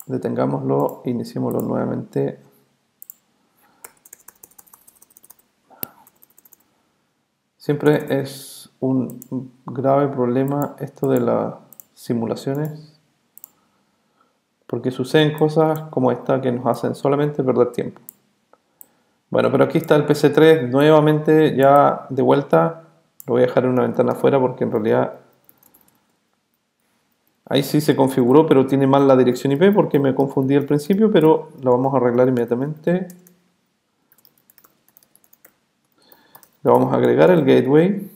Detengámoslo, iniciémoslo nuevamente. Siempre es un grave problema esto de las simulaciones, porque suceden cosas como esta que nos hacen solamente perder tiempo. Bueno, pero aquí está el PC3 nuevamente ya de vuelta. Lo voy a dejar en una ventana afuera porque en realidad ahí sí se configuró, pero tiene mal la dirección IP porque me confundí al principio, pero lo vamos a arreglar inmediatamente. Le vamos a agregar el gateway.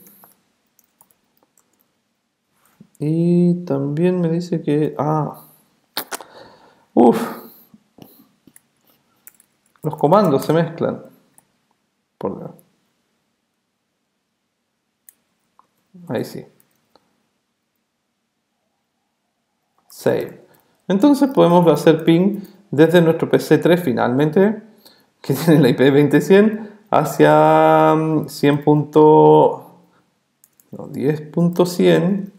Y también me dice que... los comandos se mezclan. Ahí sí. Save. Entonces podemos hacer ping desde nuestro PC3 finalmente, que tiene la IP 20.100, hacia 10.100.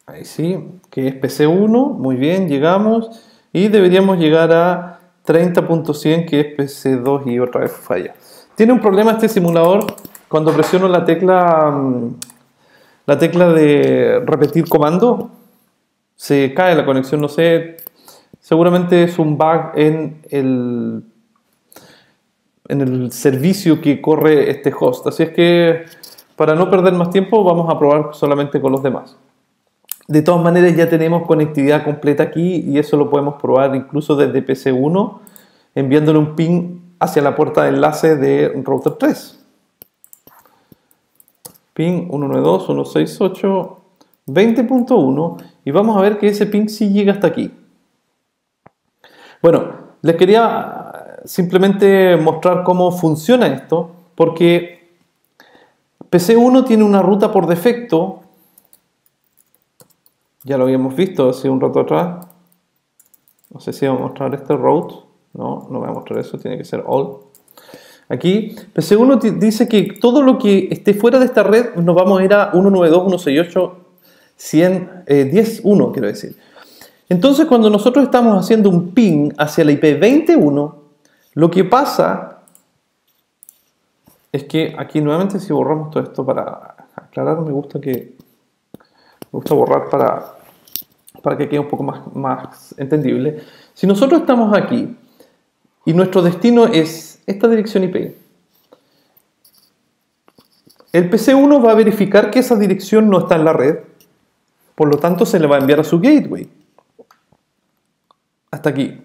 Ahí sí, que es PC1, muy bien, llegamos y deberíamos llegar a 30.100, que es PC2 y otra vez falla. Tiene un problema este simulador cuando presiono la tecla de repetir comando, se cae la conexión, no sé, seguramente es un bug en el servicio que corre este host, así es que para no perder más tiempo vamos a probar solamente con los demás. De todas maneras ya tenemos conectividad completa aquí y eso lo podemos probar incluso desde PC1 enviándole un ping hacia la puerta de enlace de router 3. Ping 192.168.20.1 y vamos a ver que ese ping sí llega hasta aquí. Bueno, les quería simplemente mostrar cómo funciona esto porque PC1 tiene una ruta por defecto. Ya lo habíamos visto hace un rato atrás. No sé si voy a mostrar este route. No voy a mostrar eso, tiene que ser all. Aquí, PC1 dice que todo lo que esté fuera de esta red nos vamos a ir a 192.168.110.1, quiero decir. Entonces, cuando nosotros estamos haciendo un ping hacia la IP 20.1, lo que pasa es que aquí nuevamente, si borramos todo esto para aclarar, me gusta borrar para que quede un poco más entendible. Si nosotros estamos aquí y nuestro destino es esta dirección IP, el PC1 va a verificar que esa dirección no está en la red, por lo tanto se le va a enviar a su gateway. Hasta aquí.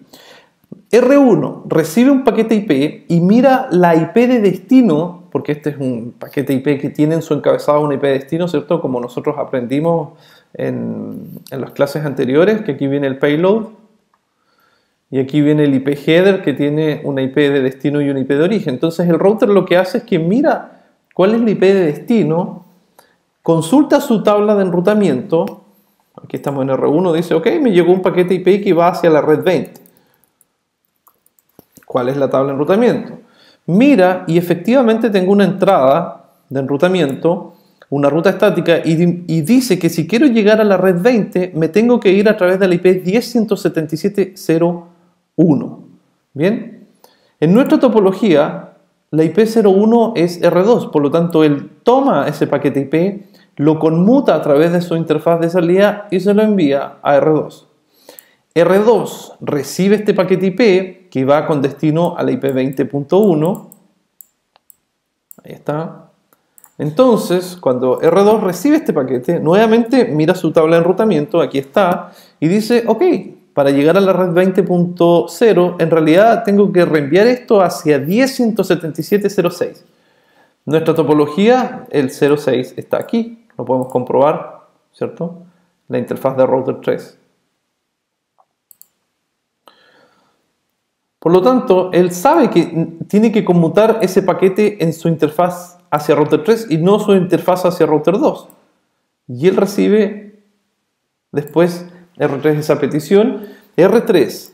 R1 recibe un paquete IP y mira la IP de destino, porque este es un paquete IP que tiene en su encabezado una IP de destino, ¿cierto? Como nosotros aprendimos en las clases anteriores, que aquí viene el payload y aquí viene el IP header que tiene una IP de destino y una IP de origen. Entonces el router lo que hace es que mira cuál es la IP de destino, consulta su tabla de enrutamiento, aquí estamos en R1, dice ok, me llegó un paquete IP que va hacia la red 20. ¿Cuál es la tabla de enrutamiento? Mira y efectivamente tengo una entrada de enrutamiento, una ruta estática y dice que si quiero llegar a la red 20 me tengo que ir a través de la IP 10.177.0.1. ¿Bien? En nuestra topología la IP 01 es R2, por lo tanto él toma ese paquete IP, lo conmuta a través de su interfaz de salida y se lo envía a R2. R2 recibe este paquete IP que va con destino a la IP 20.1. Ahí está. Entonces, cuando R2 recibe este paquete, nuevamente mira su tabla de enrutamiento, aquí está, y dice, ok, para llegar a la red 20.0, en realidad tengo que reenviar esto hacia 10.177.0.6. Nuestra topología, el 0.6 está aquí, lo podemos comprobar, ¿cierto? La interfaz de router 3. Por lo tanto, él sabe que tiene que conmutar ese paquete en su interfaz hacia router 3 y no su interfaz hacia router 2. Y él recibe después R3 esa petición. R3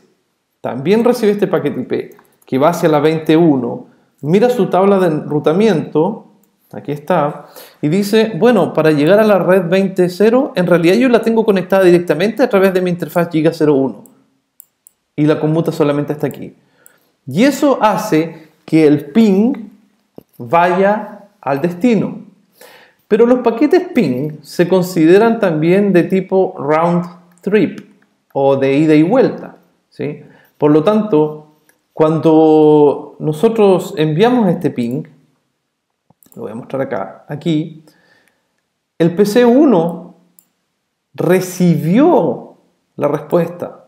también recibe este paquete IP que va hacia la 21. Mira su tabla de enrutamiento, aquí está, y dice, bueno, para llegar a la red 20.0, en realidad yo la tengo conectada directamente a través de mi interfaz Giga 01. Y la conmuta solamente hasta aquí. Y eso hace que el ping vaya al destino. Pero los paquetes ping se consideran también de tipo round trip o de ida y vuelta, ¿sí? Por lo tanto, cuando nosotros enviamos este ping, lo voy a mostrar acá, aquí, el PC1 recibió la respuesta.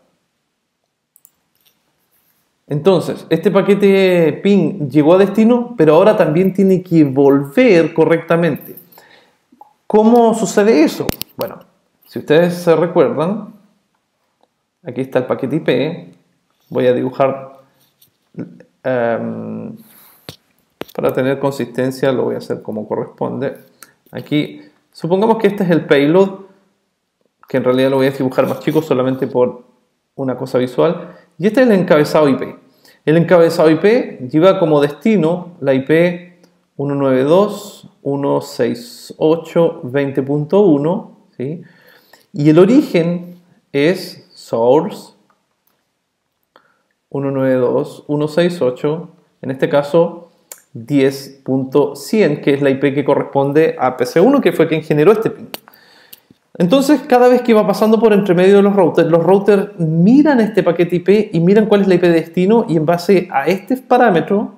Entonces, este paquete ping llegó a destino, pero ahora también tiene que volver correctamente. ¿Cómo sucede eso? Bueno, si ustedes se recuerdan, aquí está el paquete IP. Voy a dibujar, para tener consistencia, lo voy a hacer como corresponde. Aquí, supongamos que este es el payload, que en realidad lo voy a dibujar más chico solamente por una cosa visual. Y este es el encabezado IP. El encabezado IP lleva como destino la IP 192.168.20.1, ¿sí? Y el origen es source 192.168, en este caso 10.100, que es la IP que corresponde a PC1, que fue quien generó este ping. Entonces, cada vez que va pasando por entre medio de los routers miran este paquete IP y miran cuál es la IP de destino, y en base a este parámetro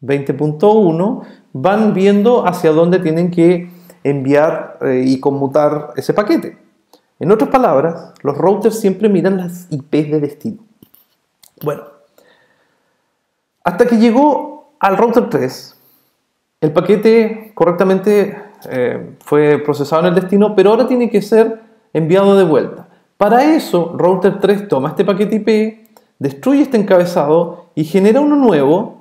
20.1 van viendo hacia dónde tienen que enviar y conmutar ese paquete. En otras palabras, los routers siempre miran las IPs de destino. Bueno, hasta que llegó al router 3, el paquete correctamente fue procesado en el destino, pero ahora tiene que ser enviado de vuelta. Para eso, router 3 toma este paquete IP, destruye este encabezado y genera uno nuevo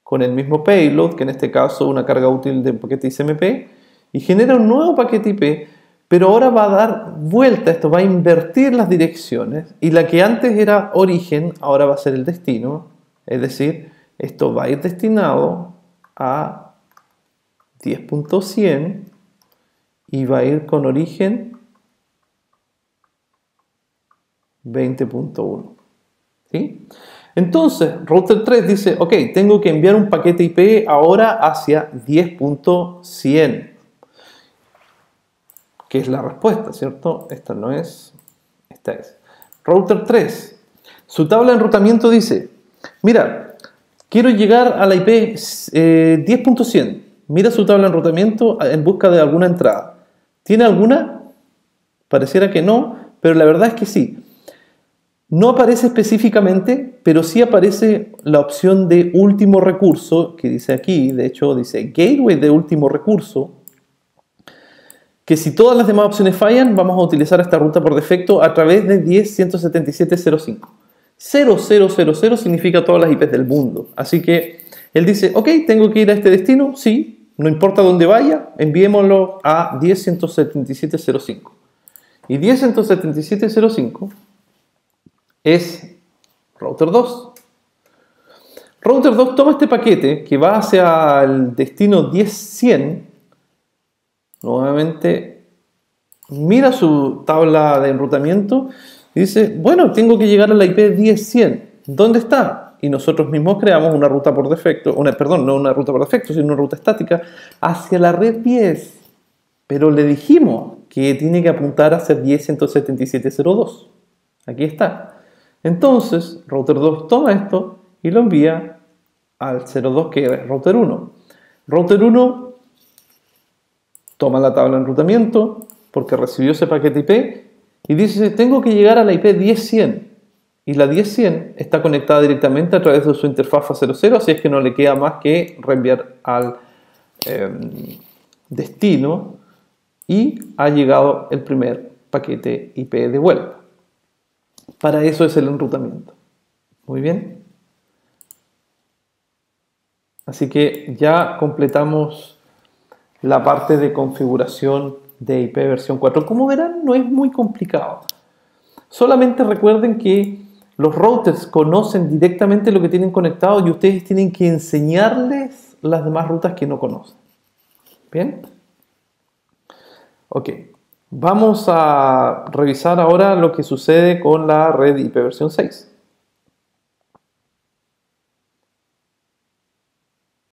con el mismo payload, que en este caso una carga útil de paquete ICMP, y genera un nuevo paquete IP, pero ahora va a dar vuelta, esto va a invertir las direcciones, y la que antes era origen, ahora va a ser el destino, es decir, esto va a ir destinado a 10.100 y va a ir con origen 20.1, ¿sí? Entonces, router 3 dice, ok, tengo que enviar un paquete IP ahora hacia 10.100, que es la respuesta, ¿cierto? Esta no es, esta es. Router 3, su tabla de enrutamiento dice, mira, quiero llegar a la IP 10.100. Mira su tabla de enrutamiento en busca de alguna entrada. ¿Tiene alguna? Pareciera que no, pero la verdad es que sí. No aparece específicamente, pero sí aparece la opción de último recurso, que dice aquí, de hecho dice gateway de último recurso, que si todas las demás opciones fallan, vamos a utilizar esta ruta por defecto a través de 10.177.0.5. 0000 significa todas las IPs del mundo. Así que él dice, ok, tengo que ir a este destino, sí, no importa dónde vaya, enviémoslo a 10.177.0.5. Y 10.177.0.5 es router 2. Router 2 toma este paquete que va hacia el destino 10.100, nuevamente mira su tabla de enrutamiento y dice, bueno, tengo que llegar a la IP 10.100. ¿Dónde está? Y nosotros mismos creamos una ruta por defecto, perdón, no una ruta por defecto, sino una ruta estática hacia la red 10. Pero le dijimos que tiene que apuntar hacia 10.177.0.2. Aquí está. Entonces, router 2 toma esto y lo envía al 02, que es router 1. Router 1 toma la tabla de enrutamiento porque recibió ese paquete IP y dice, tengo que llegar a la IP 10.100. Y la 10.100 está conectada directamente a través de su interfaz FA00, así es que no le queda más que reenviar al destino, y ha llegado el primer paquete IP de vuelta. Para eso es el enrutamiento. Muy bien. Así que ya completamos la parte de configuración de IP versión 4. Como verán, no es muy complicado. Solamente recuerden que los routers conocen directamente lo que tienen conectado y ustedes tienen que enseñarles las demás rutas que no conocen. ¿Bien? Ok. Vamos a revisar ahora lo que sucede con la red IP versión 6.